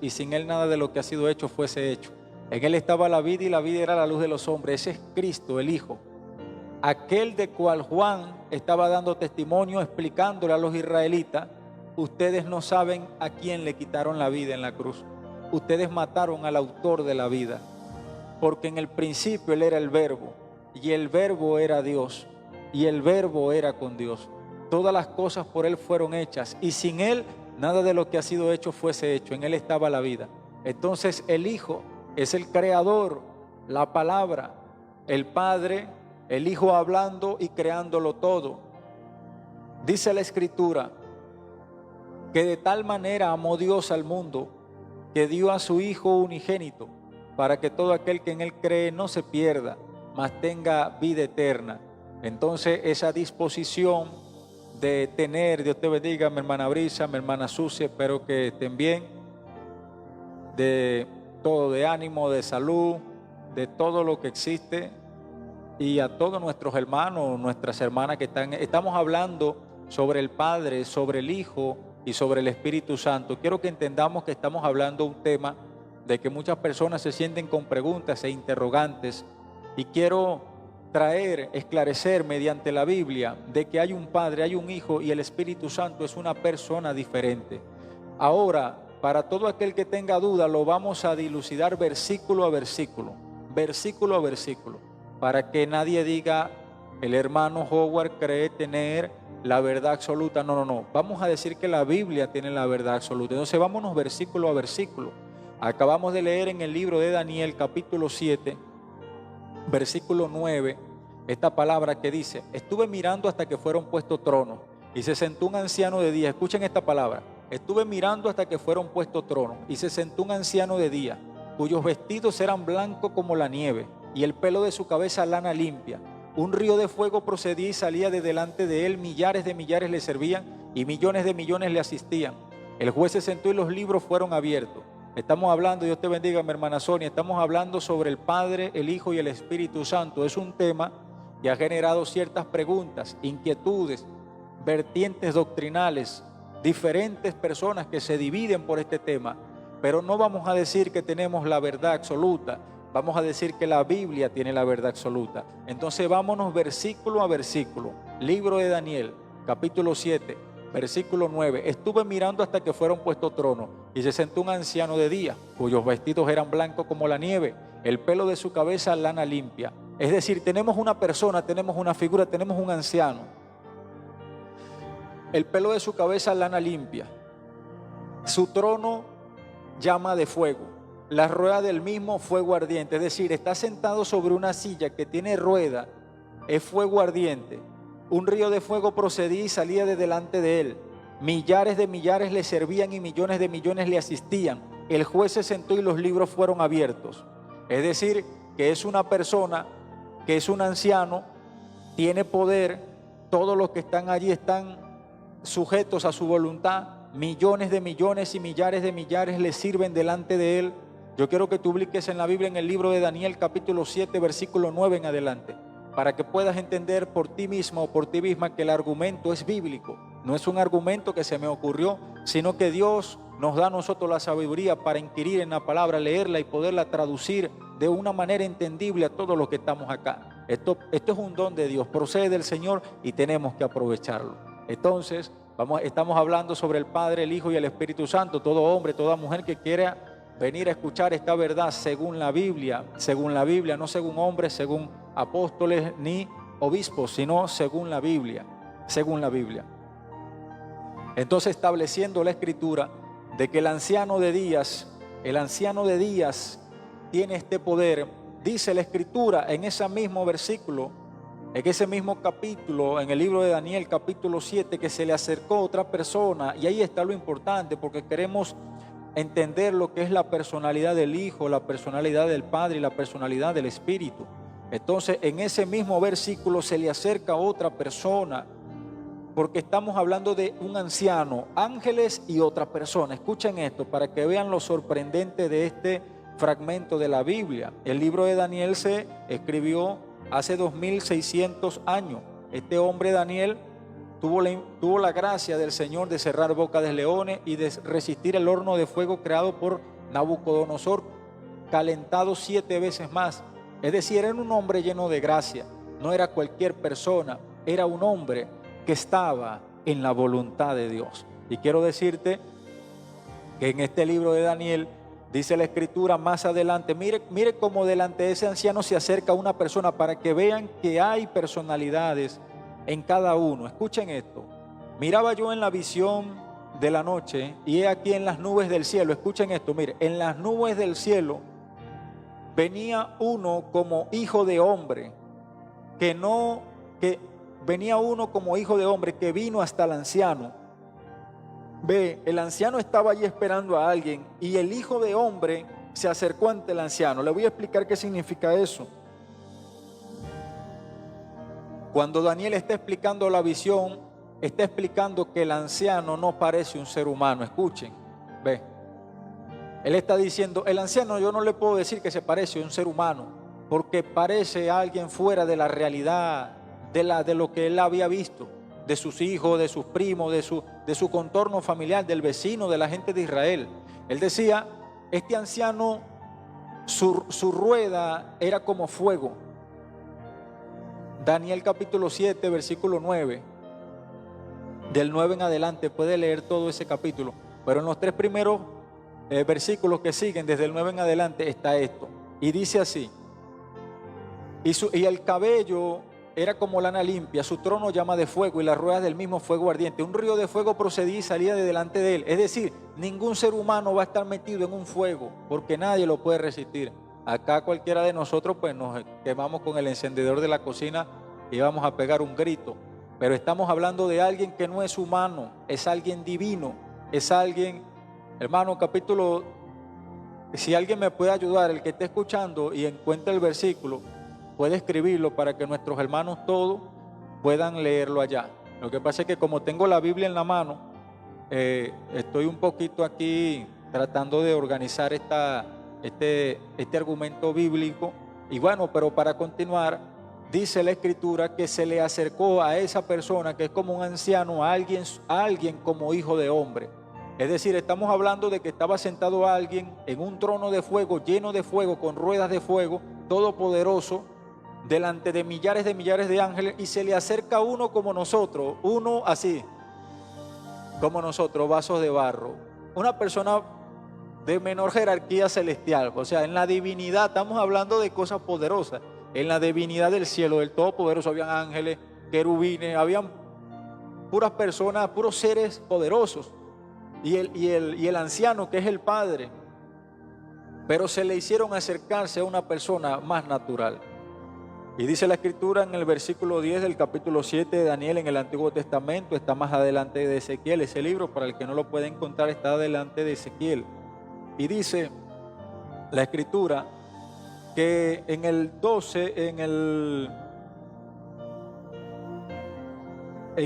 y sin él nada de lo que ha sido hecho fuese hecho. En él estaba la vida y la vida era la luz de los hombres. Ese es Cristo, el Hijo, aquel de cual Juan estaba dando testimonio, explicándole a los israelitas: ustedes no saben a quién le quitaron la vida en la cruz. Ustedes mataron al autor de la vida, porque en el principio él era el Verbo, y el Verbo era Dios, y el Verbo era con Dios. Todas las cosas por él fueron hechas, y sin él nada de lo que ha sido hecho fuese hecho. En él estaba la vida. Entonces el Hijo es el creador, la palabra, el Padre, el Hijo hablando y creándolo todo. Dice la Escritura que de tal manera amó Dios al mundo que dio a su Hijo unigénito, para que todo aquel que en él cree no se pierda, mas tenga vida eterna. Entonces esa disposición de tener, Dios te bendiga, mi hermana Brisa, mi hermana Sucia, espero que estén bien, de todo, de ánimo, de salud, de todo lo que existe, y a todos nuestros hermanos, nuestras hermanas que estamos hablando sobre el Padre, sobre el Hijo y sobre el Espíritu Santo. Quiero que entendamos que estamos hablando un tema de que muchas personas se sienten con preguntas e interrogantes, y quiero esclarecer mediante la Biblia de que hay un Padre, hay un Hijo, y el Espíritu Santo es una persona diferente. Ahora, para todo aquel que tenga duda, lo vamos a dilucidar versículo a versículo, para que nadie diga: el hermano Howard cree tener la verdad absoluta. No. Vamos a decir que la Biblia tiene la verdad absoluta. Entonces vámonos versículo a versículo. Acabamos de leer en el libro de Daniel, capítulo 7, versículo 9, esta palabra que dice: estuve mirando hasta que fueron puestos tronos, y se sentó un anciano de día. Escuchen esta palabra: estuve mirando hasta que fueron puestos tronos, y se sentó un anciano de día, cuyos vestidos eran blancos como la nieve, y el pelo de su cabeza lana limpia. Un río de fuego procedía y salía de delante de él, millares de millares le servían, y millones de millones le asistían. El juez se sentó y los libros fueron abiertos. Estamos hablando, Dios te bendiga, mi hermana Sonia, estamos hablando sobre el Padre, el Hijo y el Espíritu Santo. Es un tema que ha generado ciertas preguntas, inquietudes, vertientes doctrinales, diferentes personas que se dividen por este tema, pero no vamos a decir que tenemos la verdad absoluta, vamos a decir que la Biblia tiene la verdad absoluta. Entonces vámonos versículo a versículo. Libro de Daniel, capítulo 7, versículo 9. Estuve mirando hasta que fueron puestos tronos, y se sentó un anciano de día, cuyos vestidos eran blancos como la nieve, el pelo de su cabeza lana limpia. Es decir, tenemos una persona, tenemos una figura, tenemos un anciano. El pelo de su cabeza lana limpia. Su trono llama de fuego, la rueda del mismo fuego ardiente. Es decir, está sentado sobre una silla que tiene rueda, es fuego ardiente. Un río de fuego procedía y salía de delante de él. Millares de millares le servían y millones de millones le asistían. El juez se sentó y los libros fueron abiertos. Es decir, que es una persona, que es un anciano, tiene poder, todos los que están allí están sujetos a su voluntad. Millones de millones y millares de millares le sirven delante de él. Yo quiero que tú ubiques en la Biblia, en el libro de Daniel, capítulo 7, versículo 9 en adelante, para que puedas entender por ti mismo o por ti misma que el argumento es bíblico. No es un argumento que se me ocurrió, sino que Dios nos da a nosotros la sabiduría para inquirir en la palabra, leerla y poderla traducir de una manera entendible a todos los que estamos acá. Esto es un don de Dios, procede del Señor y tenemos que aprovecharlo. Entonces, estamos hablando sobre el Padre, el Hijo y el Espíritu Santo. Todo hombre, toda mujer que quiera venir a escuchar esta verdad según la Biblia, no según hombres, según apóstoles ni obispos, sino según la Biblia, Entonces, estableciendo la Escritura de que el anciano de días tiene este poder, dice la Escritura en ese mismo versículo, en ese mismo capítulo, en el libro de Daniel, capítulo 7, que se le acercó otra persona, y ahí está lo importante, porque queremos entender lo que es la personalidad del Hijo, la personalidad del Padre y la personalidad del Espíritu. Entonces, en ese mismo versículo se le acerca otra persona, porque estamos hablando de un anciano, ángeles y otra persona. Escuchen esto para que vean lo sorprendente de este fragmento de la Biblia. El libro de Daniel se escribió hace 2600 años. Este hombre Daniel tuvo la gracia del Señor de cerrar boca de leones y de resistir el horno de fuego creado por Nabucodonosor, calentado 7 veces más. Es decir, era un hombre lleno de gracia, no era cualquier persona, era un hombre que estaba en la voluntad de Dios. Y quiero decirte que en este libro de Daniel dice la Escritura más adelante, mire cómo delante de ese anciano se acerca una persona para que vean que hay personalidades en cada uno. Escuchen esto. Miraba yo en la visión de la noche y he aquí en las nubes del cielo. Escuchen esto, mire, en las nubes del cielo venía uno como hijo de hombre, que venía uno como hijo de hombre que vino hasta el anciano. Ve, el anciano estaba allí esperando a alguien y el hijo de hombre se acercó ante el anciano. Le voy a explicar qué significa eso. Cuando Daniel está explicando la visión, está explicando que el anciano no parece un ser humano. Escuchen, ve. Él está diciendo, el anciano yo no le puedo decir que se parece a un ser humano, porque parece a alguien fuera de la realidad, de lo que él había visto, de sus hijos, de sus primos, de su contorno familiar, del vecino, de la gente de Israel. Él decía, este anciano, su rueda era como fuego. Daniel capítulo 7, versículo 9. Del 9 en adelante, puede leer todo ese capítulo. Pero en los 3 primeros versículos que siguen, desde el 9 en adelante, está esto. Y dice así. Y el cabello era como lana limpia, su trono llama de fuego y las ruedas del mismo fuego ardiente. Un río de fuego procedía y salía de delante de él. Es decir, ningún ser humano va a estar metido en un fuego, porque nadie lo puede resistir. Acá cualquiera de nosotros pues nos quemamos con el encendedor de la cocina y vamos a pegar un grito. Pero estamos hablando de alguien que no es humano, es alguien divino, es alguien, hermano, capítulo, si alguien me puede ayudar, el que esté escuchando y encuentre el versículo, puede escribirlo para que nuestros hermanos todos puedan leerlo allá. Lo que pasa es que como tengo la Biblia en la mano, estoy un poquito aquí tratando de organizar este argumento bíblico. Y bueno, pero para continuar, dice la Escritura que se le acercó a esa persona que es como un anciano, a alguien como hijo de hombre. Es decir, estamos hablando de que estaba sentado alguien en un trono de fuego, lleno de fuego, con ruedas de fuego, todopoderoso, delante de millares de ángeles, y se le acerca uno como nosotros, uno así, como nosotros, vasos de barro, una persona de menor jerarquía celestial. O sea, en la divinidad estamos hablando de cosas poderosas. En la divinidad del cielo, del Todopoderoso, habían ángeles, querubines, habían puras personas, puros seres poderosos. Y el anciano, que es el Padre, pero se le hicieron acercarse a una persona más natural. Y dice la Escritura en el versículo 10 del capítulo 7 de Daniel en el Antiguo Testamento, está más adelante de Ezequiel. Ese libro, para el que no lo puede encontrar, está adelante de Ezequiel. Y dice la Escritura que en el 12, en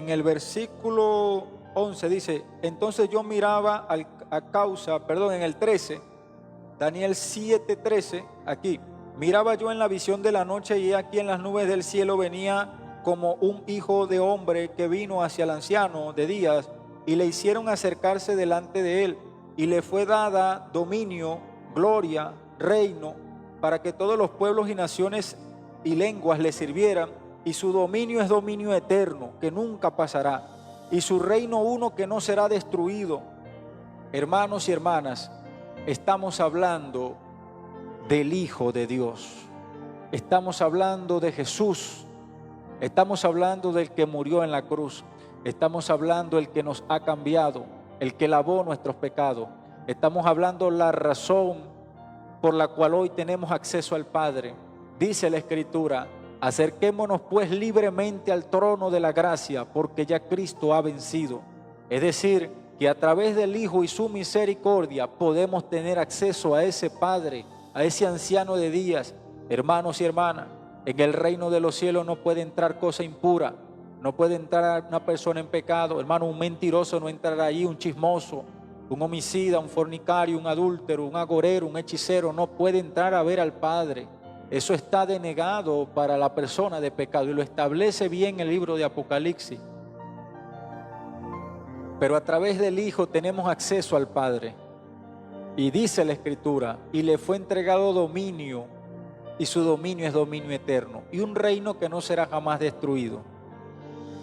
el versículo 11 dice, entonces yo miraba en el 13, Daniel 7:13, aquí, miraba yo en la visión de la noche y aquí en las nubes del cielo venía como un hijo de hombre que vino hacia el anciano de días y le hicieron acercarse delante de él y le fue dada dominio, gloria, reino, para que todos los pueblos y naciones y lenguas le sirvieran, y su dominio es dominio eterno, que nunca pasará, y su reino uno que no será destruido. Hermanos y hermanas, estamos hablando del Hijo de Dios, estamos hablando de Jesús, estamos hablando del que murió en la cruz, estamos hablando del que nos ha cambiado, el que lavó nuestros pecados, estamos hablando la razón por la cual hoy tenemos acceso al Padre. Dice la Escritura, acerquémonos pues libremente al trono de la gracia, porque ya Cristo ha vencido. Es decir, que a través del Hijo y su misericordia podemos tener acceso a ese Padre, a ese anciano de días. Hermanos y hermanas, en el reino de los cielos no puede entrar cosa impura, no puede entrar una persona en pecado. Hermano, un mentiroso no entrará allí, un chismoso, un homicida, un fornicario, un adúltero, un agorero, un hechicero, no puede entrar a ver al Padre. Eso está denegado para la persona de pecado y lo establece bien el libro de Apocalipsis. pero a través del Hijo tenemos acceso al Padre. Y dice la Escritura, y le fue entregado dominio, y su dominio es dominio eterno, y un reino que no será jamás destruido.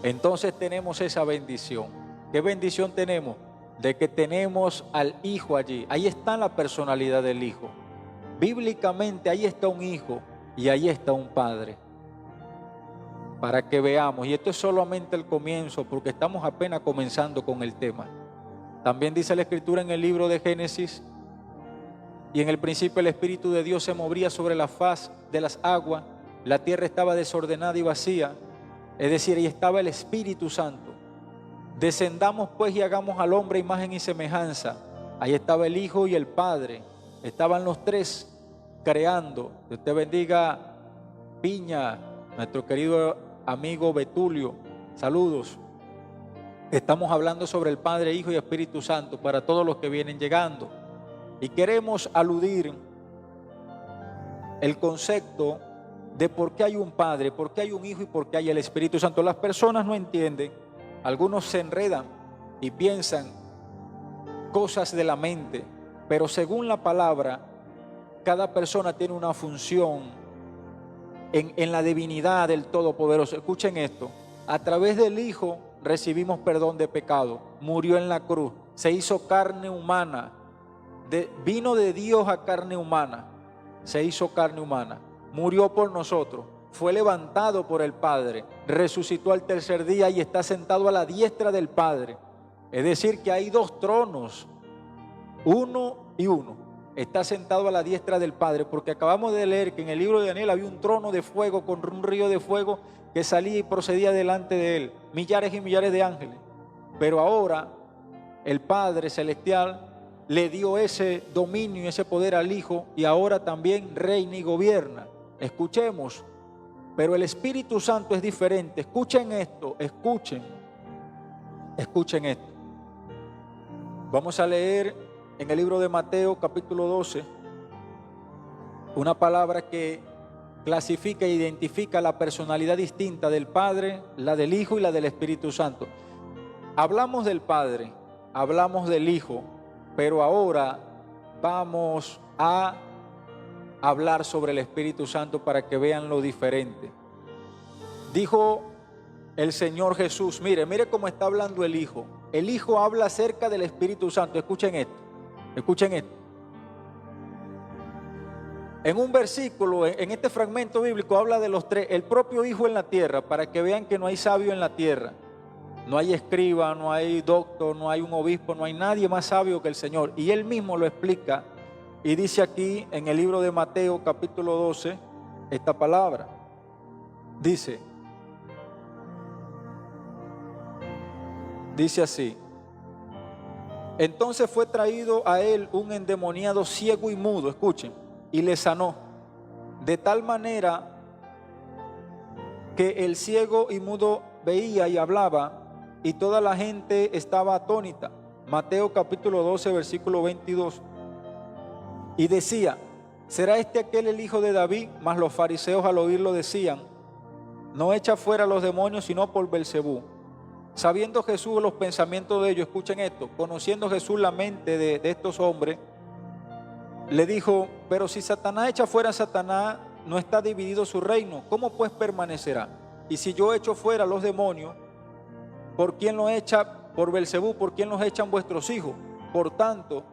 Entonces tenemos esa bendición. ¿Qué bendición tenemos? De que tenemos al Hijo allí. Ahí está la personalidad del Hijo. Bíblicamente ahí está un Hijo y ahí está un Padre. Para que veamos, y esto es solamente el comienzo, porque estamos apenas comenzando con el tema. También dice la Escritura en el libro de Génesis, y en el principio el Espíritu de Dios se movía sobre la faz de las aguas, la tierra estaba desordenada y vacía, es decir, ahí estaba el Espíritu Santo. Descendamos pues y hagamos al hombre imagen y semejanza. Ahí estaba el Hijo y el Padre, estaban los tres creando. Dios te bendiga, Piña, nuestro querido amigo Betulio, saludos. Estamos hablando sobre el Padre, Hijo y Espíritu Santo para todos los que vienen llegando. Y queremos aludir el concepto de por qué hay un Padre, por qué hay un Hijo y por qué hay el Espíritu Santo. Las personas no entienden, algunos se enredan y piensan cosas de la mente, pero según la palabra, cada persona tiene una función en la divinidad del Todopoderoso. Escuchen esto, a través del Hijo recibimos perdón de pecado, murió en la cruz, se hizo carne humana, vino de Dios a carne humana, se hizo carne humana, murió por nosotros, fue levantado por el Padre, resucitó al tercer día y está sentado a la diestra del Padre. Es decir, que hay dos tronos, uno y uno. Está sentado a la diestra del Padre, porque acabamos de leer que en el libro de Daniel había un trono de fuego con un río de fuego que salía y procedía delante de él, millares y millares de ángeles. Pero ahora el Padre Celestial le dio ese dominio y ese poder al Hijo, y ahora también reina y gobierna. Escuchemos, pero el Espíritu Santo es diferente. Escuchen esto, escuchen esto. Vamos a leer en el libro de Mateo capítulo 12, una palabra que clasifica e identifica la personalidad distinta del Padre, la del Hijo y la del Espíritu Santo. Hablamos del Padre, hablamos del Hijo, pero ahora vamos a hablar sobre el Espíritu Santo para que vean lo diferente. Dijo el Señor Jesús, mire cómo está hablando el Hijo. El Hijo habla acerca del Espíritu Santo. Escuchen esto. En un versículo, en este fragmento bíblico, habla de los tres, el propio Hijo en la tierra, para que vean que no hay sabio en la tierra. No hay escriba, no hay doctor, no hay un obispo, no hay nadie más sabio que el Señor. Y Él mismo lo explica y dice aquí en el libro de Mateo capítulo 12, esta palabra. Dice así. Entonces fue traído a él un endemoniado ciego y mudo, escuchen, y le sanó, de tal manera que el ciego y mudo veía y hablaba, y toda la gente estaba atónita. Mateo capítulo 12, versículo 22. Y decía, ¿será este aquel el hijo de David? Mas los fariseos al oírlo decían, no echa fuera a los demonios sino por Belcebú. Sabiendo Jesús los pensamientos de ellos, escuchen esto, conociendo Jesús la mente de estos hombres, le dijo, pero si Satanás echa fuera a Satanás, no está dividido su reino, ¿cómo pues permanecerá? Y si yo echo fuera a los demonios, ¿por quién los echa? Por Belcebú, ¿por quién los echan vuestros hijos? Por tanto,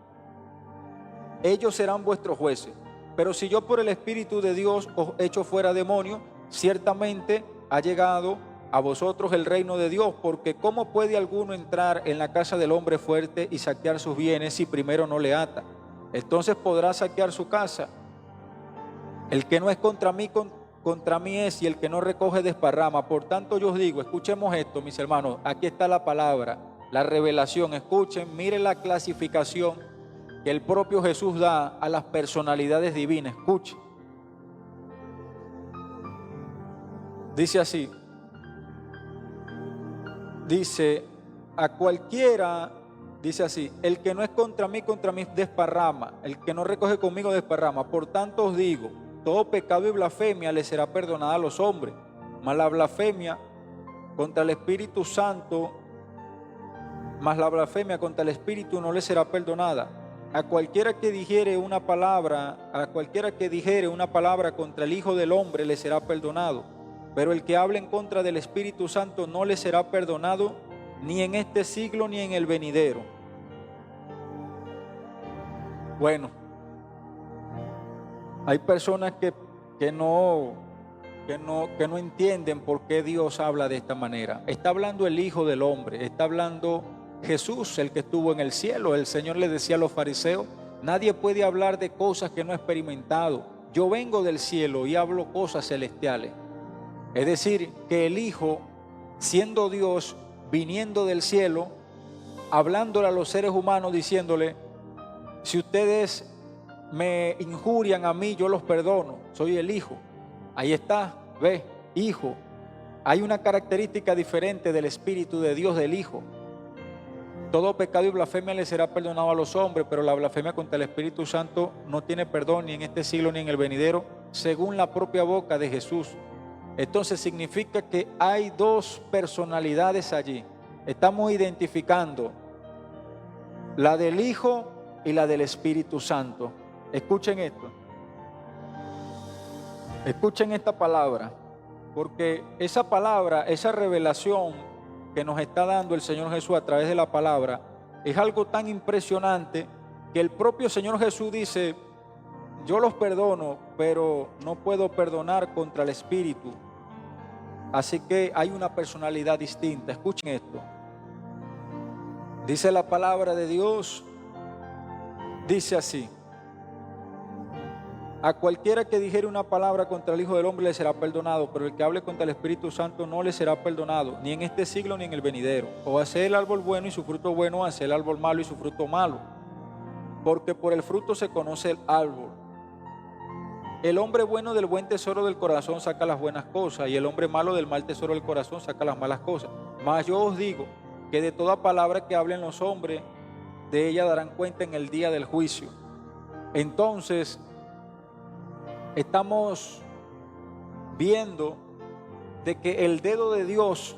ellos serán vuestros jueces. Pero si yo por el Espíritu de Dios os echo fuera demonios, ciertamente ha llegado a vosotros el reino de Dios, porque ¿cómo puede alguno entrar en la casa del hombre fuerte y saquear sus bienes si primero no le ata? Entonces podrá saquear su casa. El que no es contra mí es, y el que no recoge desparrama. Por tanto yo os digo, escuchemos esto, mis hermanos, aquí está la palabra, la revelación. Escuchen, miren la clasificación que el propio Jesús da a las personalidades divinas. Escuchen. Dice así. Dice, a cualquiera, dice así, el que no es contra mí desparrama, el que no recoge conmigo desparrama. Por tanto os digo, todo pecado y blasfemia le será perdonada a los hombres, mas la blasfemia contra el Espíritu Santo mas la blasfemia contra el Espíritu no le será perdonada. A cualquiera que dijere una palabra contra el Hijo del Hombre le será perdonado, pero el que hable en contra del Espíritu Santo no le será perdonado ni en este siglo ni en el venidero. Bueno, hay personas que no entienden por qué Dios habla de esta manera. Está hablando el Hijo del Hombre, está hablando Jesús, el que estuvo en el cielo. El Señor le decía a los fariseos: nadie puede hablar de cosas que no ha experimentado. Yo vengo del cielo y hablo cosas celestiales. Es decir, que el Hijo, siendo Dios, viniendo del cielo, hablándole a los seres humanos, diciéndole: si ustedes me injurian a mí, yo los perdono, soy el Hijo. Ahí está, ve, Hijo. Hay una característica diferente del Espíritu de Dios, del Hijo. Todo pecado y blasfemia le será perdonado a los hombres, pero la blasfemia contra el Espíritu Santo no tiene perdón ni en este siglo ni en el venidero, según la propia boca de Jesús. Entonces significa que hay dos personalidades allí. Estamos identificando la del Hijo y la del Espíritu Santo. Escuchen esto. Escuchen esta palabra, porque esa palabra, esa revelación que nos está dando el Señor Jesús a través de la palabra, es algo tan impresionante que el propio Señor Jesús dice: yo los perdono, pero no puedo perdonar contra el Espíritu. Así que hay una personalidad distinta. Escuchen esto. Dice la palabra de Dios, dice así: a cualquiera que dijere una palabra contra el Hijo del Hombre le será perdonado, pero el que hable contra el Espíritu Santo no le será perdonado, ni en este siglo ni en el venidero. O hace el árbol bueno y su fruto bueno, o hace el árbol malo y su fruto malo, porque por el fruto se conoce el árbol. El hombre bueno del buen tesoro del corazón saca las buenas cosas, y el hombre malo del mal tesoro del corazón saca las malas cosas. Mas yo os digo que de toda palabra que hablen los hombres, de ella darán cuenta en el día del juicio. Entonces, estamos viendo de que el dedo de Dios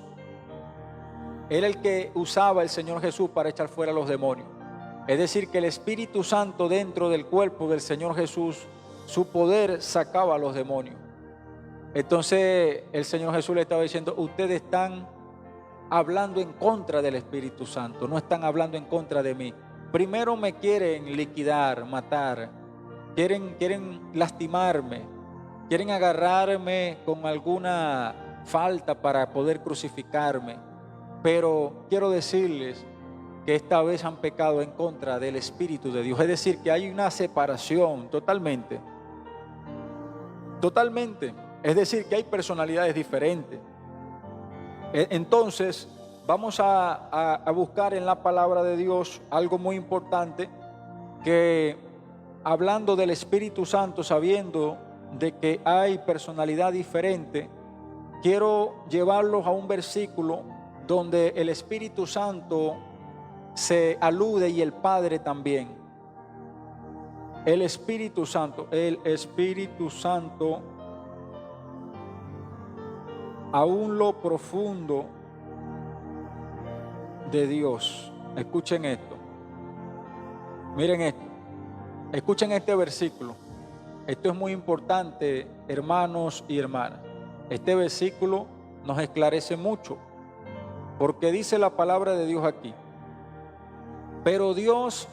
era el que usaba el Señor Jesús para echar fuera a los demonios. Es decir, que el Espíritu Santo dentro del cuerpo del Señor Jesús, su poder sacaba a los demonios. Entonces el Señor Jesús le estaba diciendo: ustedes están hablando en contra del Espíritu Santo, no están hablando en contra de mí. Primero me quieren liquidar, matar. Quieren lastimarme, quieren agarrarme con alguna falta para poder crucificarme. Pero quiero decirles que esta vez han pecado en contra del Espíritu de Dios. Es decir, que hay una separación totalmente. Totalmente. Es decir, que hay personalidades diferentes. Entonces, vamos a buscar en la palabra de Dios algo muy importante, que hablando del Espíritu Santo, sabiendo de que hay personalidad diferente, quiero llevarlos a un versículo donde el Espíritu Santo se alude y el Padre también. El Espíritu Santo aún lo profundo de Dios. Escuchen esto. Miren esto. Escuchen este versículo. Esto es muy importante, hermanos y hermanas. Este versículo nos esclarece mucho, porque dice la palabra de Dios aquí: pero Dios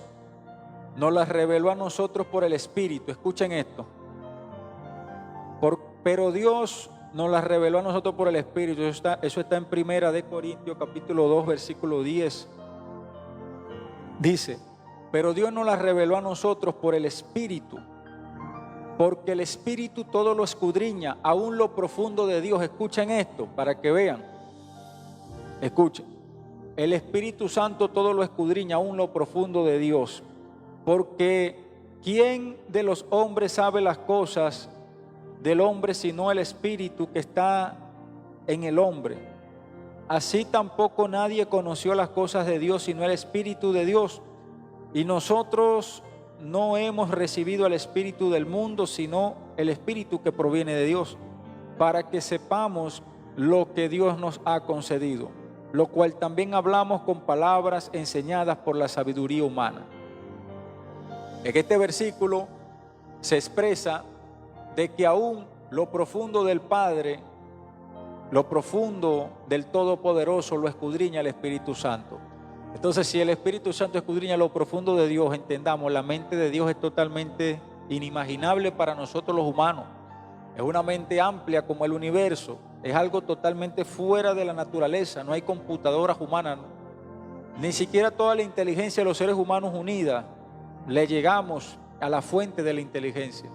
nos las reveló a nosotros por el Espíritu. Escuchen esto. Pero Dios nos las reveló a nosotros por el Espíritu. Eso está en 1 Corintios capítulo 2, versículo 10. Dice: pero Dios nos las reveló a nosotros por el Espíritu, porque el Espíritu todo lo escudriña, aún lo profundo de Dios. Escuchen esto para que vean. Escuchen. El Espíritu Santo todo lo escudriña, aún lo profundo de Dios. Porque ¿quién de los hombres sabe las cosas del hombre sino el Espíritu que está en el hombre? Así tampoco nadie conoció las cosas de Dios sino el Espíritu de Dios. Y nosotros no hemos recibido el espíritu del mundo, sino el Espíritu que proviene de Dios, para que sepamos lo que Dios nos ha concedido. lo cual también hablamos con palabras enseñadas por la sabiduría humana. En este versículo se expresa de que aún lo profundo del Padre, lo profundo del Todopoderoso lo escudriña el Espíritu Santo. Entonces, si el Espíritu Santo escudriña lo profundo de Dios, entendamos, la mente de Dios es totalmente inimaginable para nosotros los humanos. Es una mente amplia como el universo, es algo totalmente fuera de la naturaleza, no hay computadoras humanas, ni siquiera toda la inteligencia de los seres humanos unida le llegamos a la fuente de la inteligencia.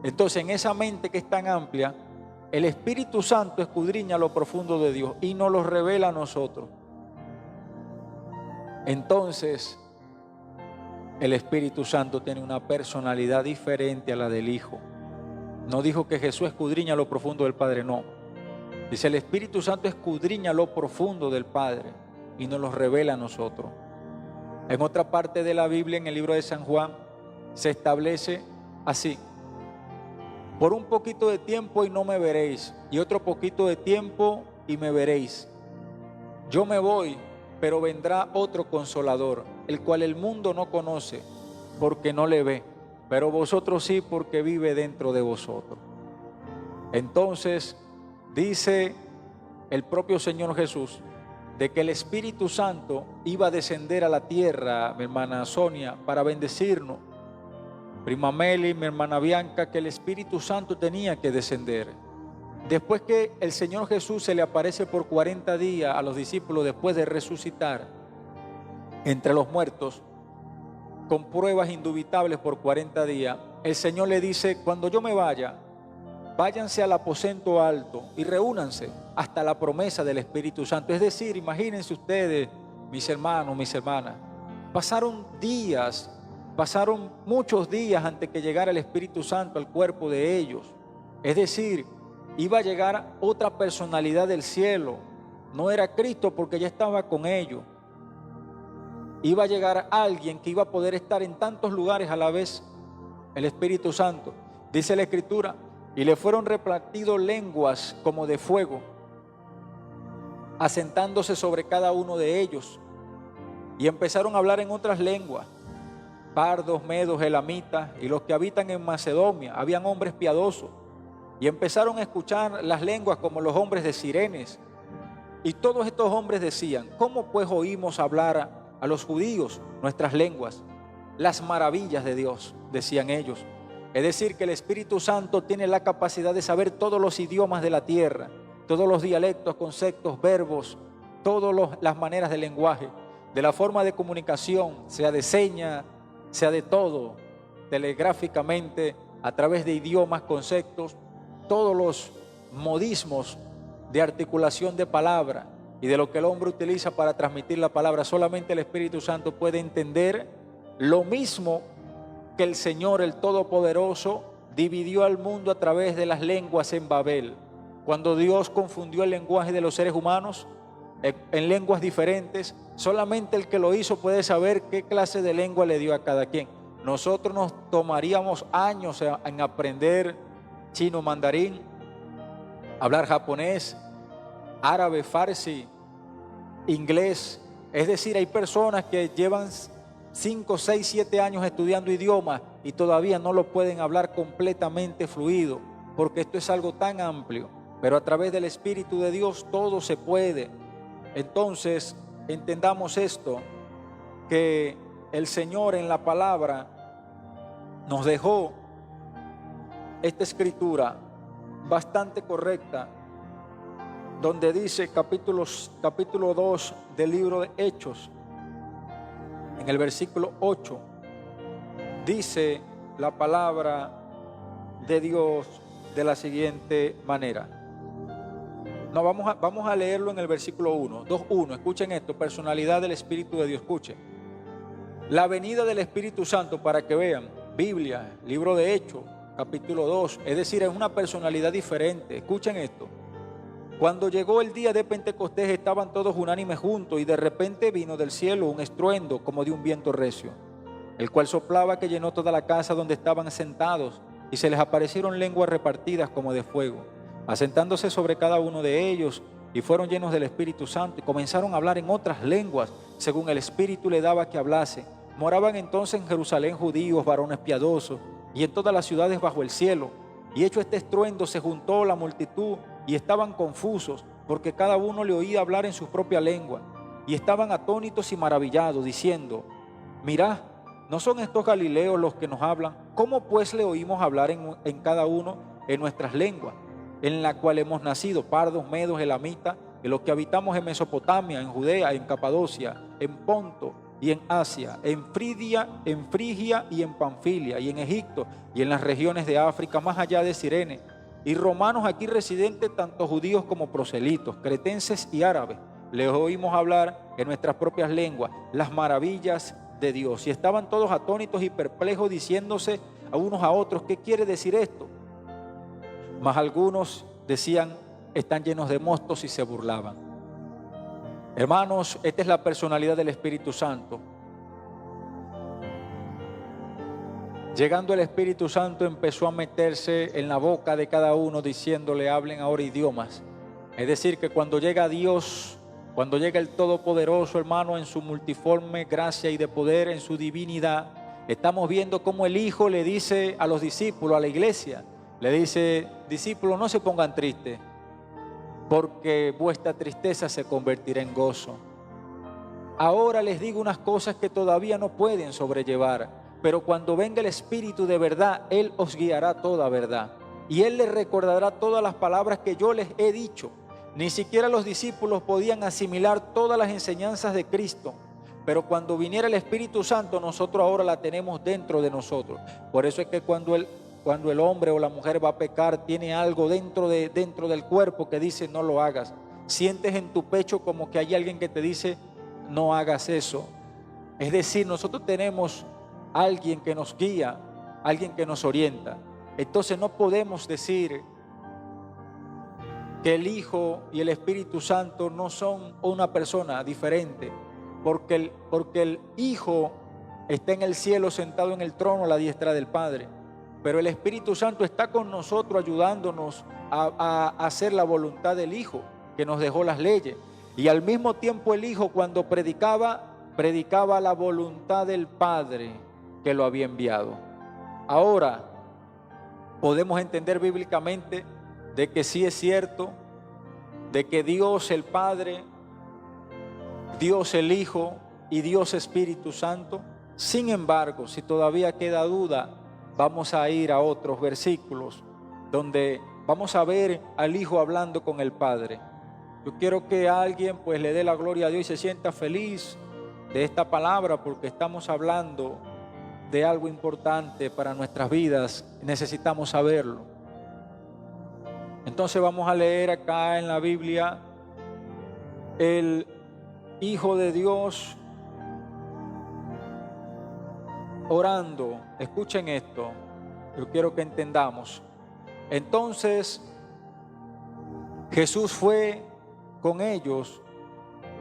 Entonces, en esa mente que es tan amplia, el Espíritu Santo escudriña lo profundo de Dios y nos lo revela a nosotros. Entonces, el Espíritu Santo tiene una personalidad diferente a la del Hijo. No dijo que Jesús escudriña lo profundo del Padre, no. Dice, el Espíritu Santo escudriña lo profundo del Padre y nos lo revela a nosotros. En otra parte de la Biblia, en el libro de San Juan, se establece así: por un poquito de tiempo y no me veréis, y otro poquito de tiempo y me veréis. Yo me voy, pero vendrá otro Consolador, el cual el mundo no conoce, porque no le ve, pero vosotros sí, porque vive dentro de vosotros. Entonces, dice el propio Señor Jesús, de que el Espíritu Santo iba a descender a la tierra, mi hermana Sonia, para bendecirnos. Prima Meli, mi hermana Bianca, que el Espíritu Santo tenía que descender. Después que el Señor Jesús se le aparece por 40 días a los discípulos después de resucitar entre los muertos, con pruebas indubitables por 40 días, el Señor le dice, cuando yo me vaya, váyanse al aposento alto y reúnanse hasta la promesa del Espíritu Santo. Es decir, imagínense ustedes, mis hermanos, mis hermanas, pasaron muchos días antes que llegara el Espíritu Santo al cuerpo de ellos. Es decir, iba a llegar otra personalidad del cielo. No era Cristo porque ya estaba con ellos. Iba a llegar alguien que iba a poder estar en tantos lugares a la vez, el Espíritu Santo. Dice la Escritura, y le fueron repartidos lenguas como de fuego, asentándose sobre cada uno de ellos. Y empezaron a hablar en otras lenguas, pardos, medos, elamitas, y los que habitan en Macedonia, habían hombres piadosos, y empezaron a escuchar las lenguas como los hombres de Cirenes. Y todos estos hombres decían, ¿cómo pues oímos hablar a los judíos nuestras lenguas? Las maravillas de Dios, decían ellos. Es decir, que el Espíritu Santo tiene la capacidad de saber todos los idiomas de la tierra, todos los dialectos, conceptos, verbos, todas las maneras de lenguaje, de la forma de comunicación, sea de seña, sea de todo, telegráficamente, a través de idiomas, conceptos, todos los modismos de articulación de palabra y de lo que el hombre utiliza para transmitir la palabra. Solamente el Espíritu Santo puede entender lo mismo que el Señor, el Todopoderoso, dividió al mundo a través de las lenguas en Babel. Cuando Dios confundió el lenguaje de los seres humanos en lenguas diferentes, solamente el que lo hizo puede saber qué clase de lengua le dio a cada quien. Nosotros nos tomaríamos años en aprender chino, mandarín, hablar japonés, árabe, farsi, inglés. Es decir, hay personas que llevan 5, 6, 7 años estudiando idiomas y todavía no lo pueden hablar completamente fluido, porque esto es algo tan amplio, pero a través del Espíritu de Dios todo se puede. Entonces, entendamos esto, que el Señor en la palabra nos dejó esta escritura bastante correcta, donde dice capítulo 2 del libro de Hechos, en el versículo 8, dice la palabra de Dios de la siguiente manera. No, vamos a leerlo en el versículo 1, 2:1. Escuchen esto, personalidad del Espíritu de Dios, escuchen. La venida del Espíritu Santo, para que vean, Biblia, libro de Hechos, capítulo 2, es decir, es una personalidad diferente. Escuchen esto. Cuando llegó el día de Pentecostés estaban todos unánimes juntos y de repente vino del cielo un estruendo como de un viento recio, el cual soplaba que llenó toda la casa donde estaban sentados, y se les aparecieron lenguas repartidas como de fuego, asentándose sobre cada uno de ellos, y fueron llenos del Espíritu Santo y comenzaron a hablar en otras lenguas, según el Espíritu le daba que hablase. Moraban entonces en Jerusalén judíos, varones piadosos, y en todas las ciudades bajo el cielo. Y hecho este estruendo, se juntó la multitud y estaban confusos, porque cada uno le oía hablar en su propia lengua. Y estaban atónitos y maravillados, diciendo: mirad, ¿no son estos galileos los que nos hablan? ¿Cómo pues le oímos hablar en cada uno en nuestras lenguas, en la cual hemos nacido, pardos, medos, elamitas, de los que habitamos en Mesopotamia, en Judea, en Capadocia, en Ponto y en Asia, en Frigia y en Panfilia, y en Egipto, y en las regiones de África, más allá de Cirene, y romanos aquí residentes, tanto judíos como proselitos, cretenses y árabes? Les oímos hablar en nuestras propias lenguas las maravillas de Dios. Y estaban todos atónitos y perplejos, diciéndose a unos a otros: ¿qué quiere decir esto? Mas algunos decían: están llenos de mostos, y se burlaban. Hermanos, esta es la personalidad del Espíritu Santo. Llegando el Espíritu Santo, empezó a meterse en la boca de cada uno, diciéndole: hablen ahora idiomas. Es decir, que cuando llega Dios, cuando llega el Todopoderoso, hermano, en su multiforme gracia y de poder, en su divinidad, estamos viendo cómo el Hijo le dice a los discípulos, a la iglesia, le dice: discípulos, no se pongan tristes, porque vuestra tristeza se convertirá en gozo. Ahora les digo unas cosas que todavía no pueden sobrellevar, pero cuando venga el Espíritu de verdad, Él os guiará a toda verdad. Y Él les recordará todas las palabras que yo les he dicho. Ni siquiera los discípulos podían asimilar todas las enseñanzas de Cristo, pero cuando viniera el Espíritu Santo, nosotros ahora la tenemos dentro de nosotros. Por eso es que cuando el hombre o la mujer va a pecar, tiene algo dentro del cuerpo que dice: no lo hagas. Sientes en tu pecho como que hay alguien que te dice: no hagas eso. Es decir, nosotros tenemos alguien que nos guía, alguien que nos orienta. Entonces no podemos decir que el Hijo y el Espíritu Santo no son una persona diferente, porque el Hijo está en el cielo sentado en el trono a la diestra del Padre, pero el Espíritu Santo está con nosotros ayudándonos a hacer la voluntad del Hijo, que nos dejó las leyes. Y al mismo tiempo el Hijo, cuando predicaba la voluntad del Padre que lo había enviado. Ahora podemos entender bíblicamente de que sí es cierto, de que Dios el Padre, Dios el Hijo y Dios Espíritu Santo. Sin embargo, si todavía queda duda, vamos a ir a otros versículos donde vamos a ver al Hijo hablando con el Padre. Yo quiero que alguien pues le dé la gloria a Dios y se sienta feliz de esta palabra, porque estamos hablando de algo importante para nuestras vidas. Necesitamos saberlo. Entonces vamos a leer acá en la Biblia el Hijo de Dios orando. Escuchen esto, yo quiero que entendamos. Entonces Jesús fue con ellos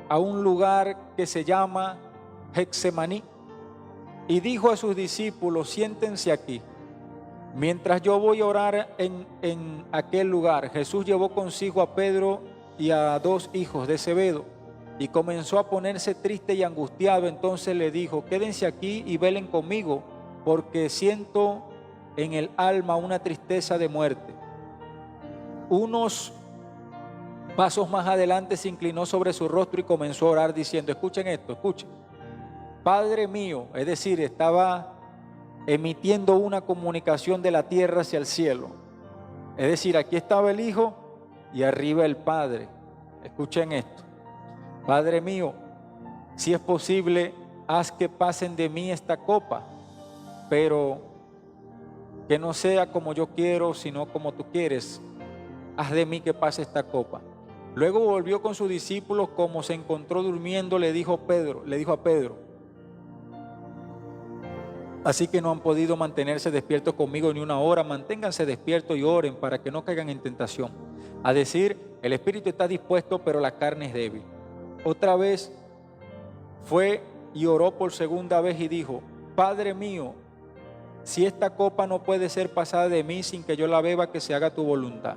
a un lugar que se llama Getsemaní y dijo a sus discípulos: siéntense aquí, mientras yo voy a orar en aquel lugar. Jesús llevó consigo a Pedro y a 2 hijos de Zebedeo y comenzó a ponerse triste y angustiado. Entonces le dijo: quédense aquí y velen conmigo, porque siento en el alma una tristeza de muerte. Unos pasos más adelante se inclinó sobre su rostro y comenzó a orar diciendo: escuchen esto, escuchen. Padre mío, es decir, estaba emitiendo una comunicación de la tierra hacia el cielo. Es decir, aquí estaba el Hijo y arriba el Padre. Escuchen esto. Padre mío, si es posible, haz que pasen de mí esta copa, pero que no sea como yo quiero, sino como tú quieres. Haz de mí que pase esta copa. Luego volvió con sus discípulos. Como se encontró durmiendo, le dijo a Pedro: así que no han podido mantenerse despiertos conmigo ni una hora. Manténganse despiertos y oren para que no caigan en tentación. A decir, el espíritu está dispuesto, pero la carne es débil. Otra vez fue y oró por segunda vez y dijo: Padre mío, si esta copa no puede ser pasada de mí sin que yo la beba, que se haga tu voluntad.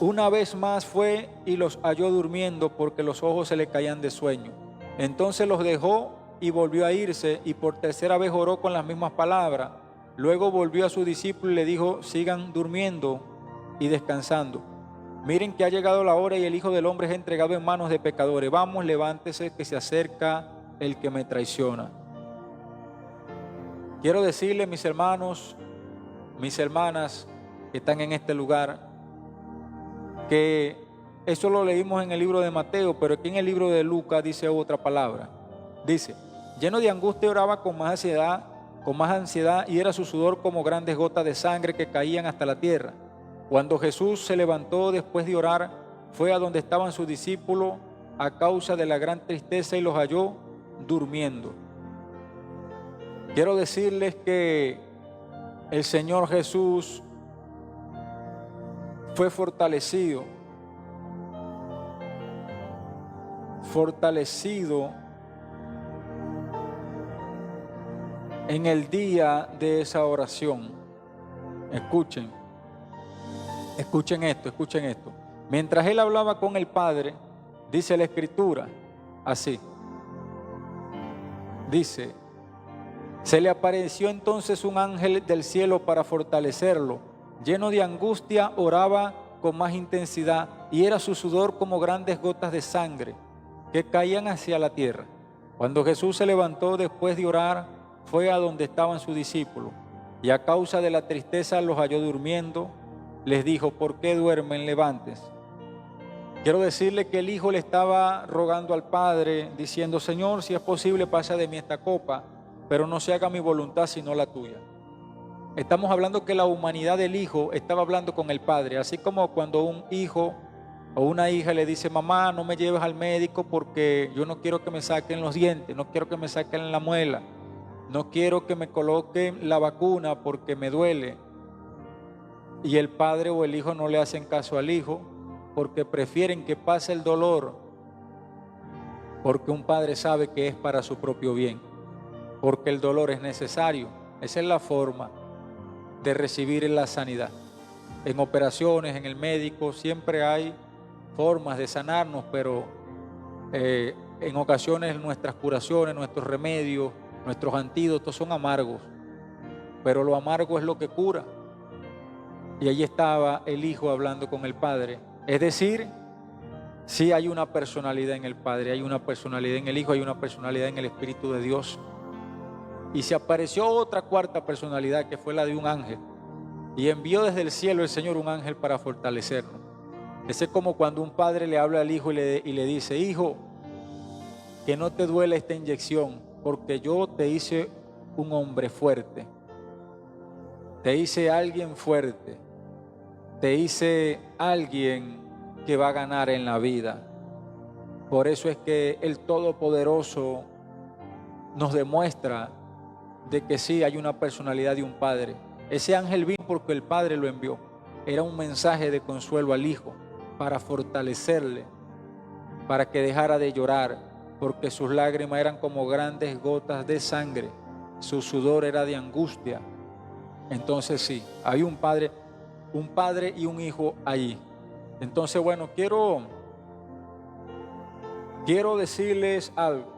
Una vez más fue y los halló durmiendo porque los ojos se le caían de sueño. Entonces los dejó y volvió a irse, y por tercera vez oró con las mismas palabras. Luego volvió a su discípulo y le dijo: sigan durmiendo y descansando. Miren que ha llegado la hora y el Hijo del Hombre es entregado en manos de pecadores. Vamos, levántese, que se acerca el que me traiciona. Quiero decirle, mis hermanos, mis hermanas que están en este lugar, que eso lo leímos en el libro de Mateo, pero aquí en el libro de Lucas dice otra palabra. Dice: lleno de angustia oraba con más ansiedad, y era su sudor como grandes gotas de sangre que caían hasta la tierra. Cuando Jesús se levantó después de orar, fue a donde estaban sus discípulos a causa de la gran tristeza, y los halló durmiendo. Quiero decirles que el Señor Jesús fue fortalecido en el día de esa oración. Escuchen esto. Mientras él hablaba con el Padre, dice la Escritura así. Dice: se le apareció entonces un ángel del cielo para fortalecerlo. Lleno de angustia oraba con más intensidad, y era su sudor como grandes gotas de sangre que caían hacia la tierra. Cuando Jesús se levantó después de orar, fue a donde estaban sus discípulos, y a causa de la tristeza los halló durmiendo. Les dijo: ¿por qué duermen? Levántense. Quiero decirle que el Hijo le estaba rogando al Padre, diciendo: Señor, si es posible, pasa de mí esta copa, pero no se haga mi voluntad sino la tuya. Estamos hablando que la humanidad del Hijo estaba hablando con el Padre, así como cuando un hijo o una hija le dice: mamá, no me lleves al médico porque yo no quiero que me saquen los dientes, no quiero que me saquen la muela, no quiero que me coloquen la vacuna porque me duele. Y el padre o el hijo no le hacen caso al hijo porque prefieren que pase el dolor, porque un padre sabe que es para su propio bien, porque el dolor es necesario. Esa es la forma de recibir la sanidad. En operaciones, en el médico, siempre hay formas de sanarnos, pero en ocasiones nuestras curaciones, nuestros remedios, nuestros antídotos son amargos, pero lo amargo es lo que cura. Y allí estaba el Hijo hablando con el Padre. Es decir, sí hay una personalidad en el Padre, hay una personalidad en el Hijo, hay una personalidad en el Espíritu de Dios. Y se apareció otra cuarta personalidad, que fue la de un ángel. Y envió desde el cielo el Señor un ángel para fortalecernos. Ese es como cuando un padre le habla al hijo y le dice: hijo, que no te duele esta inyección, porque yo te hice un hombre fuerte, te hice alguien fuerte, te hice alguien que va a ganar en la vida. Por eso es que el Todopoderoso nos demuestra de que sí hay una personalidad de un padre. Ese ángel vino porque el Padre lo envió. Era un mensaje de consuelo al Hijo, para fortalecerle, para que dejara de llorar, porque sus lágrimas eran como grandes gotas de sangre, su sudor era de angustia. Entonces sí, hay un padre y un hijo allí. Entonces, bueno, quiero decirles algo.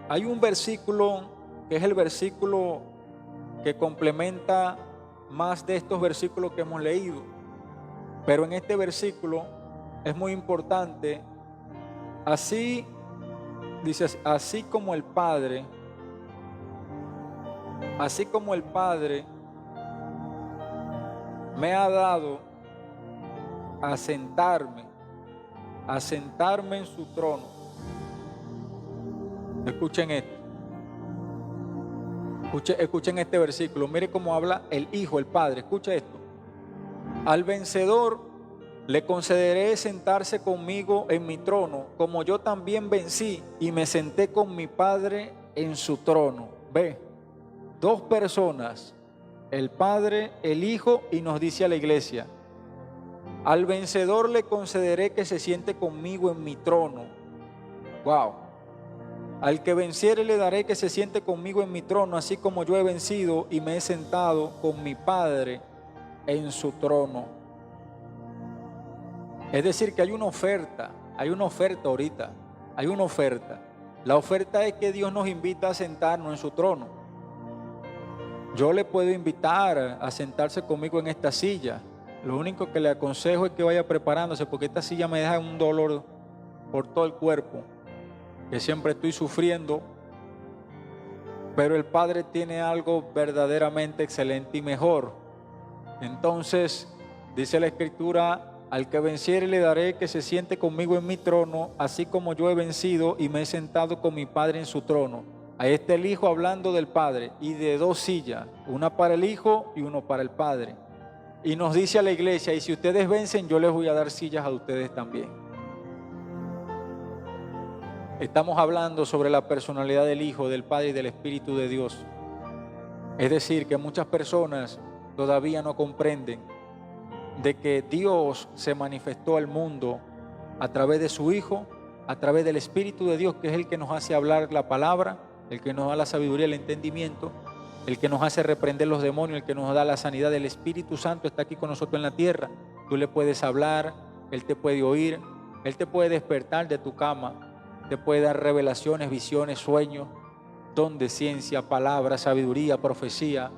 Hay un versículo que es el versículo que complementa más de estos versículos que hemos leído, pero en este versículo es muy importante. Así dice: así como el Padre me ha dado a sentarme en su trono. Escuchen esto. Escuchen este versículo. Mire cómo habla el Hijo, el Padre. Escucha esto. Al vencedor le concederé sentarse conmigo en mi trono, como yo también vencí y me senté con mi Padre en su trono. Ve, dos personas, el Padre, el Hijo, y nos dice a la iglesia: al vencedor le concederé que se siente conmigo en mi trono. Wow. Al que venciere le daré que se siente conmigo en mi trono, así como yo he vencido y me he sentado con mi Padre en su trono. Es decir, que hay una oferta ahorita, hay una oferta. La oferta es que Dios nos invita a sentarnos en su trono. Yo le puedo invitar a sentarse conmigo en esta silla. Lo único que le aconsejo es que vaya preparándose, porque esta silla me deja un dolor por todo el cuerpo, que siempre estoy sufriendo. Pero el Padre tiene algo verdaderamente excelente y mejor. Entonces, dice la Escritura: al que venciere le daré que se siente conmigo en mi trono, así como yo he vencido y me he sentado con mi Padre en su trono. Ahí está el Hijo hablando del Padre, y de dos sillas, una para el Hijo y uno para el Padre. Y nos dice a la iglesia: y si ustedes vencen, yo les voy a dar sillas a ustedes también. Estamos hablando sobre la personalidad del Hijo, del Padre y del Espíritu de Dios. Es decir, que muchas personas todavía no comprenden de que Dios se manifestó al mundo a través de su Hijo, a través del Espíritu de Dios, que es el que nos hace hablar la palabra, el que nos da la sabiduría, el entendimiento, el que nos hace reprender los demonios, el que nos da la sanidad. Del Espíritu Santo está aquí con nosotros en la tierra. Tú le puedes hablar, Él te puede oír, Él te puede despertar de tu cama, te puede dar revelaciones, visiones, sueños, don de ciencia, palabra, sabiduría, profecía.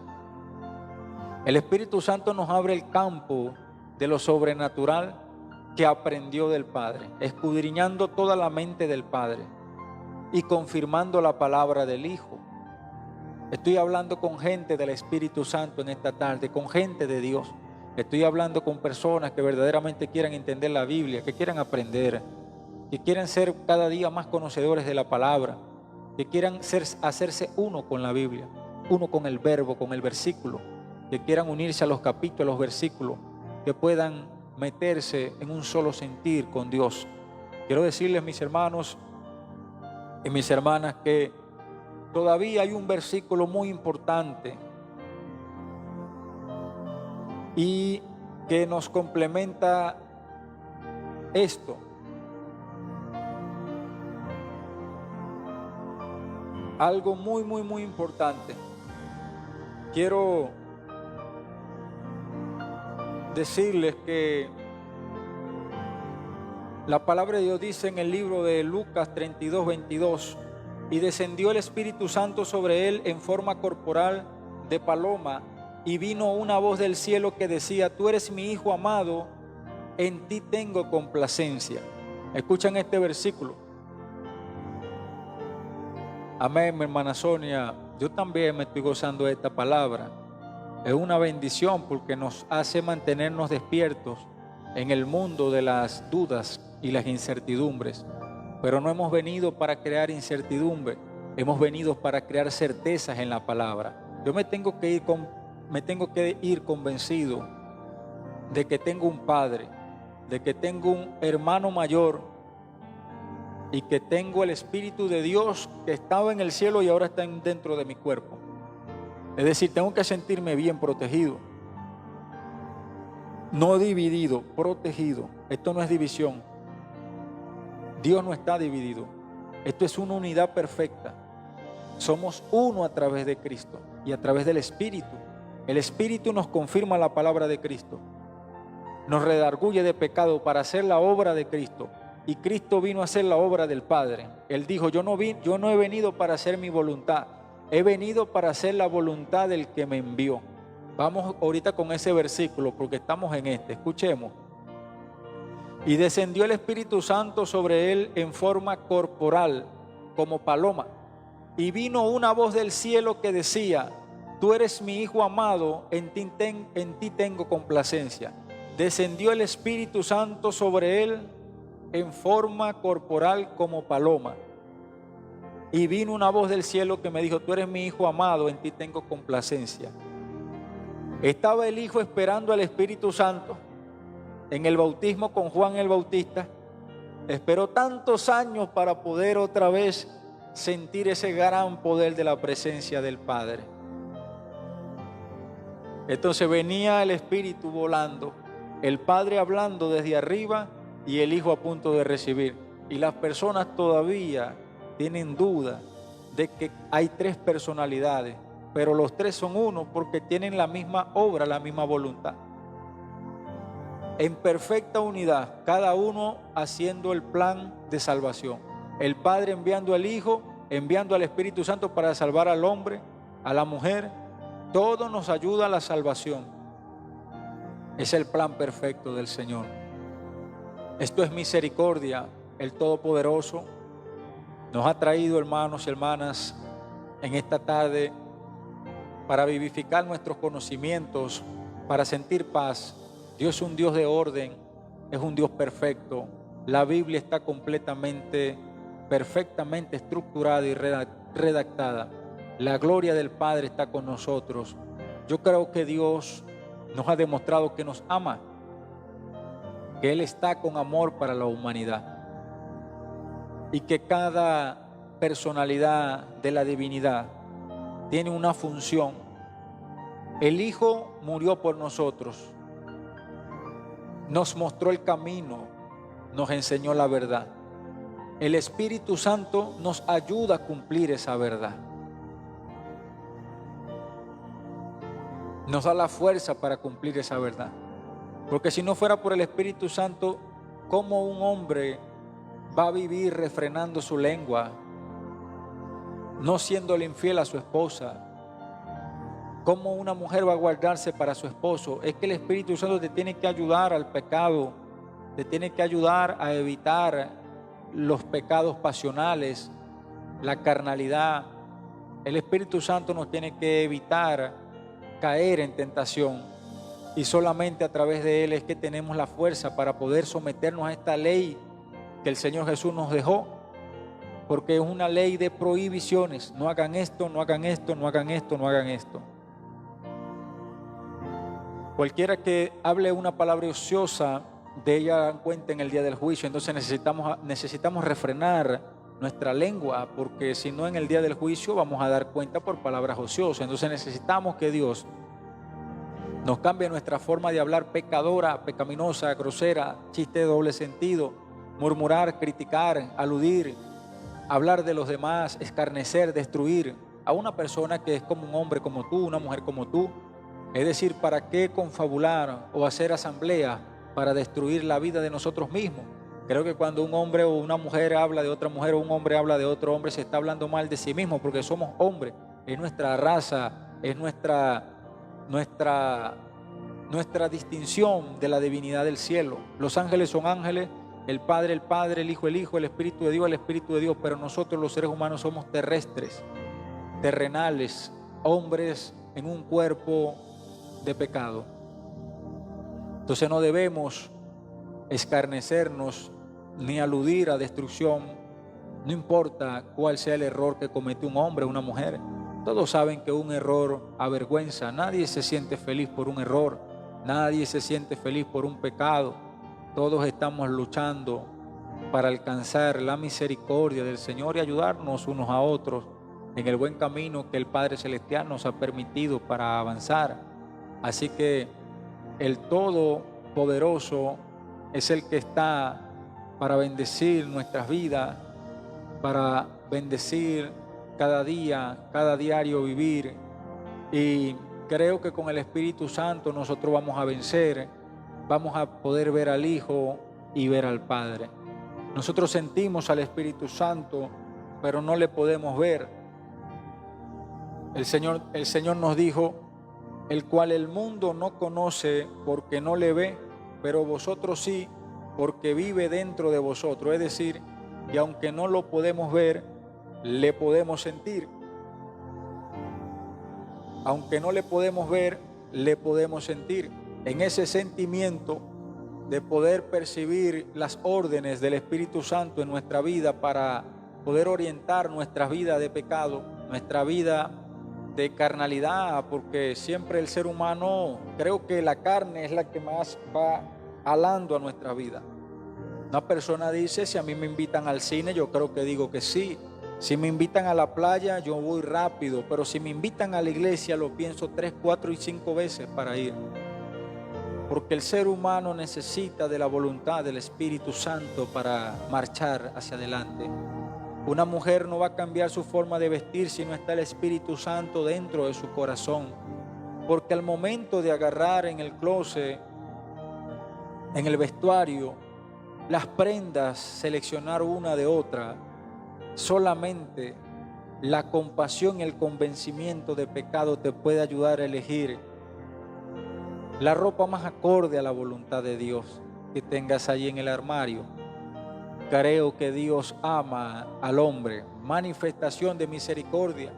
El Espíritu Santo nos abre el campo de lo sobrenatural que aprendió del Padre, escudriñando toda la mente del Padre y confirmando la palabra del Hijo. Estoy hablando con gente del Espíritu Santo en esta tarde, con gente de Dios. Estoy hablando con personas que verdaderamente quieran entender la Biblia, que quieran aprender, que quieran ser cada día más conocedores de la palabra, que quieran hacerse uno con la Biblia, uno con el verbo, con el versículo, que quieran unirse a los capítulos, a los versículos, que puedan meterse en un solo sentir con Dios. Quiero decirles, mis hermanos y mis hermanas, que todavía hay un versículo muy importante y que nos complementa esto. Algo muy importante. Quiero decirles que la palabra de Dios dice en el libro de Lucas 32:22: y descendió el Espíritu Santo sobre él en forma corporal de paloma, y vino una voz del cielo que decía: tú eres mi Hijo amado, en ti tengo complacencia. Escuchan este versículo. Amén, mi hermana Sonia. Yo también me estoy gozando de esta palabra. Es una bendición porque nos hace mantenernos despiertos en el mundo de las dudas y las incertidumbres. Pero no hemos venido para crear incertidumbre, hemos venido para crear certezas en la palabra. Yo me tengo que ir convencido de que tengo un Padre, de que tengo un hermano mayor y que tengo el Espíritu de Dios que estaba en el cielo y ahora está dentro de mi cuerpo. Es decir, tengo que sentirme bien protegido, no dividido, protegido. Esto no es división. Dios no está dividido. Esto es una unidad perfecta. Somos uno a través de Cristo y a través del Espíritu. El Espíritu nos confirma la palabra de Cristo, nos redarguye de pecado para hacer la obra de Cristo. Y Cristo vino a hacer la obra del Padre. Él dijo: yo no he venido para hacer mi voluntad, he venido para hacer la voluntad del que me envió. Vamos ahorita con ese versículo porque estamos en este. Escuchemos. Y descendió el Espíritu Santo sobre él en forma corporal, como paloma. Y vino una voz del cielo que decía: tú eres mi Hijo amado, en ti tengo complacencia. Descendió el Espíritu Santo sobre él en forma corporal como paloma. Y vino una voz del cielo que me dijo: tú eres mi Hijo amado, en ti tengo complacencia. Estaba el Hijo esperando al Espíritu Santo en el bautismo con Juan el Bautista. Esperó tantos años para poder otra vez sentir ese gran poder de la presencia del Padre. Entonces venía el Espíritu volando, el Padre hablando desde arriba y el Hijo a punto de recibir. Y las personas todavía tienen duda de que hay tres personalidades, pero los tres son uno porque tienen la misma obra, la misma voluntad. en perfecta unidad, cada uno haciendo el plan de salvación. El Padre enviando al Hijo, enviando al Espíritu Santo para salvar al hombre, a la mujer. Todo nos ayuda a la salvación. Es el plan perfecto del Señor. Esto es misericordia. El Todopoderoso nos ha traído, hermanos y hermanas, en esta tarde para vivificar nuestros conocimientos, para sentir paz. Dios es un Dios de orden, es un Dios perfecto. La Biblia está perfectamente estructurada y redactada. La gloria del Padre está con nosotros. Yo creo que Dios nos ha demostrado que nos ama, que Él está con amor para la humanidad y que cada personalidad de la divinidad tiene una función. El Hijo murió por nosotros, nos mostró el camino, nos enseñó la verdad. El Espíritu Santo nos ayuda a cumplir esa verdad. Nos da la fuerza para cumplir esa verdad. Porque si no fuera por el Espíritu Santo, ¿cómo un hombre va a vivir refrenando su lengua, no siéndole infiel a su esposa? ¿Cómo una mujer va a guardarse para su esposo? Es que el Espíritu Santo te tiene que ayudar al pecado, te tiene que ayudar a evitar los pecados pasionales, la carnalidad. El Espíritu Santo nos tiene que evitar caer en tentación, y solamente a través de Él es que tenemos la fuerza para poder someternos a esta ley que el Señor Jesús nos dejó, porque es una ley de prohibiciones. No hagan esto, no hagan esto, no hagan esto, no hagan esto. Cualquiera que hable una palabra ociosa, de ella dan cuenta en el día del juicio. Entonces necesitamos refrenar nuestra lengua, porque si no, en el día del juicio vamos a dar cuenta por palabras ociosas. Entonces necesitamos que Dios nos cambie nuestra forma de hablar pecadora, pecaminosa, grosera, chiste de doble sentido, murmurar, criticar, aludir, hablar de los demás, escarnecer, destruir a una persona que es como un hombre como tú, una mujer como tú. Es decir, ¿para qué confabular o hacer asamblea para destruir la vida de nosotros mismos? Creo que cuando un hombre o una mujer habla de otra mujer, o un hombre habla de otro hombre, se está hablando mal de sí mismo, porque somos hombres. Es nuestra raza, es nuestra distinción de la divinidad del cielo. Los ángeles son ángeles, el Padre, el Hijo, el Espíritu de Dios, el Espíritu de Dios. Pero nosotros los seres humanos somos terrestres, terrenales, hombres en un cuerpo de pecado. Entonces no debemos escarnecernos ni aludir a destrucción, no importa cuál sea el error que comete un hombre o una mujer. Todos saben que un error avergüenza. Nadie se siente feliz por un error, nadie se siente feliz por un pecado. Todos estamos luchando para alcanzar la misericordia del Señor y ayudarnos unos a otros en el buen camino que el Padre Celestial nos ha permitido para avanzar. Así que el Todopoderoso es el que está para bendecir nuestras vidas, para bendecir cada día, cada diario vivir. Y creo que con el Espíritu Santo nosotros vamos a vencer, vamos a poder ver al Hijo y ver al Padre. Nosotros sentimos al Espíritu Santo, pero no le podemos ver. El Señor nos dijo: el cual el mundo no conoce porque no le ve, pero vosotros sí, porque vive dentro de vosotros. Es decir, y aunque no lo podemos ver, le podemos sentir. Aunque no le podemos ver, le podemos sentir. En ese sentimiento de poder percibir las órdenes del Espíritu Santo en nuestra vida para poder orientar nuestra vida de pecado, nuestra vida de carnalidad, porque siempre el ser humano, creo que la carne es la que más va alando a nuestra vida. Una persona dice: si a mí me invitan al cine, yo creo que digo que sí. Si me invitan a la playa, yo voy rápido, pero si me invitan a la iglesia, lo pienso 3, 4 y 5 veces para ir. Porque el ser humano necesita de la voluntad del Espíritu Santo para marchar hacia adelante. Una mujer no va a cambiar su forma de vestir si no está el Espíritu Santo dentro de su corazón. Porque al momento de agarrar en el closet en el vestuario, las prendas, seleccionar una de otra. Solamente la compasión y el convencimiento de pecado te puede ayudar a elegir la ropa más acorde a la voluntad de Dios que tengas allí en el armario. Creo que Dios ama al hombre, manifestación de misericordia.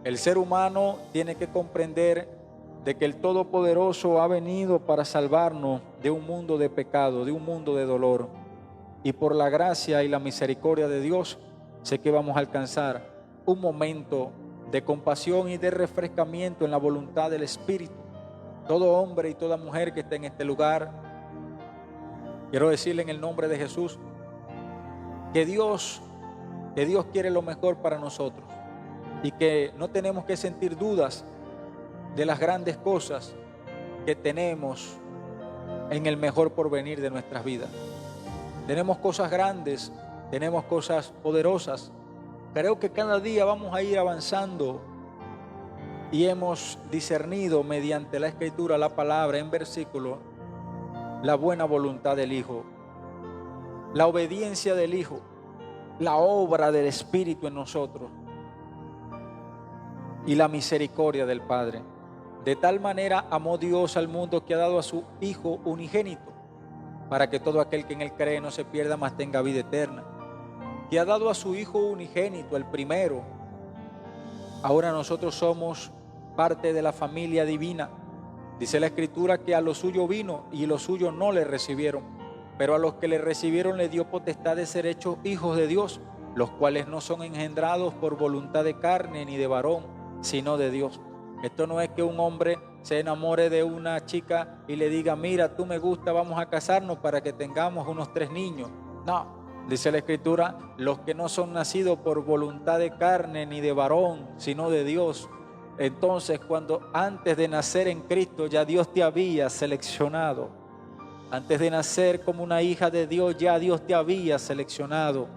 El ser humano tiene que comprender de que el Todopoderoso ha venido para salvarnos de un mundo de pecado, de un mundo de dolor. Y por la gracia y la misericordia de Dios, sé que vamos a alcanzar un momento de compasión y de refrescamiento en la voluntad del Espíritu. Todo hombre y toda mujer que esté en este lugar, quiero decirle en el nombre de Jesús que Dios quiere lo mejor para nosotros y que no tenemos que sentir dudas de las grandes cosas que tenemos en el mejor porvenir de nuestras vidas. Tenemos cosas grandes, tenemos cosas poderosas. Creo que cada día vamos a ir avanzando y hemos discernido mediante la Escritura, la palabra en versículo, la buena voluntad del Hijo, la obediencia del Hijo, la obra del Espíritu en nosotros y la misericordia del Padre. De tal manera amó Dios al mundo que ha dado a su Hijo unigénito, para que todo aquel que en él cree no se pierda, mas tenga vida eterna. Que ha dado a su Hijo unigénito, el primero. Ahora nosotros somos parte de la familia divina. Dice la Escritura que a lo suyo vino y los suyos no le recibieron, pero a los que le recibieron le dio potestad de ser hechos hijos de Dios, los cuales no son engendrados por voluntad de carne ni de varón, sino de Dios. Esto no es que un hombre se enamore de una chica y le diga: mira, tú me gusta, vamos a casarnos para que tengamos unos 3 niños. No, dice la Escritura, los que no son nacidos por voluntad de carne ni de varón, sino de Dios. Entonces, cuando antes de nacer en Cristo ya Dios te había seleccionado. Antes de nacer como una hija de Dios, ya Dios te había seleccionado.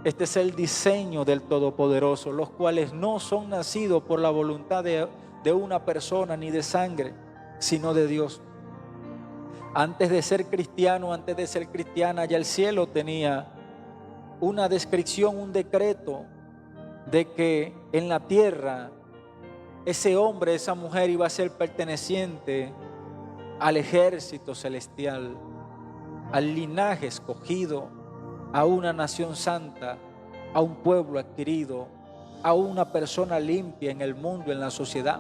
Este es el diseño del Todopoderoso, los cuales no son nacidos por la voluntad de una persona ni de sangre, sino de Dios. Antes de ser cristiano, antes de ser cristiana, ya el cielo tenía una descripción, un decreto de que en la tierra ese hombre, esa mujer iba a ser perteneciente al ejército celestial, al linaje escogido, a una nación santa, a un pueblo adquirido, a una persona limpia en el mundo, en la sociedad,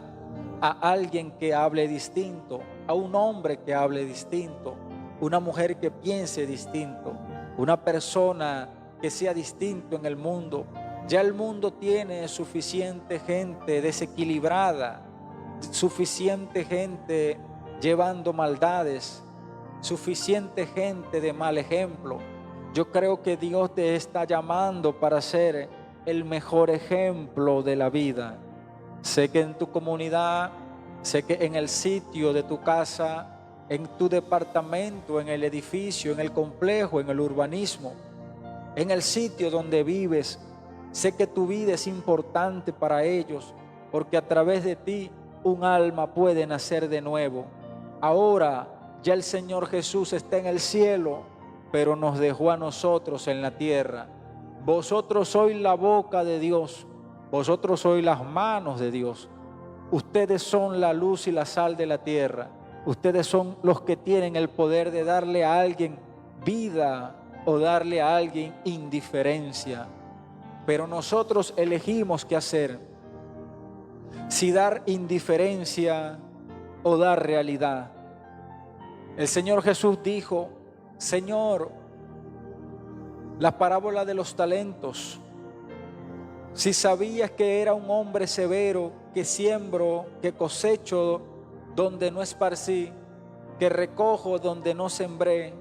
a alguien que hable distinto, a un hombre que hable distinto, una mujer que piense distinto, una persona que sea distinto en el mundo. Ya el mundo tiene suficiente gente desequilibrada, suficiente gente llevando maldades, suficiente gente de mal ejemplo. Yo creo que Dios te está llamando para ser el mejor ejemplo de la vida. Sé que en tu comunidad, sé que en el sitio de tu casa, en tu departamento, en el edificio, en el complejo, en el urbanismo, en el sitio donde vives, sé que tu vida es importante para ellos, porque a través de ti un alma puede nacer de nuevo. Ahora ya el Señor Jesús está en el cielo, pero nos dejó a nosotros en la tierra. Vosotros sois la boca de Dios, vosotros sois las manos de Dios. Ustedes son la luz y la sal de la tierra. Ustedes son los que tienen el poder de darle a alguien vida o darle a alguien indiferencia. Pero nosotros elegimos qué hacer, si dar indiferencia o dar realidad. El Señor Jesús dijo: Señor, la parábola de los talentos, si sabías que era un hombre severo, que siembro, que cosecho donde no esparcí, que recojo donde no sembré,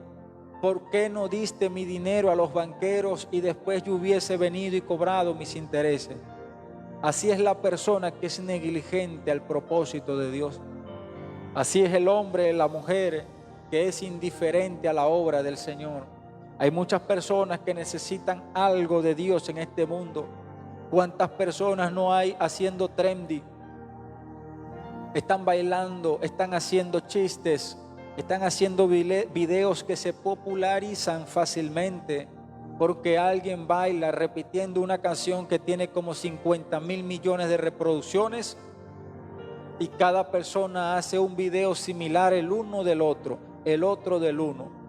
¿por qué no diste mi dinero a los banqueros y después yo hubiese venido y cobrado mis intereses? Así es la persona que es negligente al propósito de Dios. Así es el hombre, la mujer que es indiferente a la obra del Señor. Hay muchas personas que necesitan algo de Dios en este mundo. ¿Cuántas personas no hay haciendo trendy? Están bailando, están haciendo chistes, Están haciendo videos que se popularizan fácilmente porque alguien baila repitiendo una canción que tiene como 50.000 millones de reproducciones y cada persona hace un video similar el uno del otro, el otro del uno.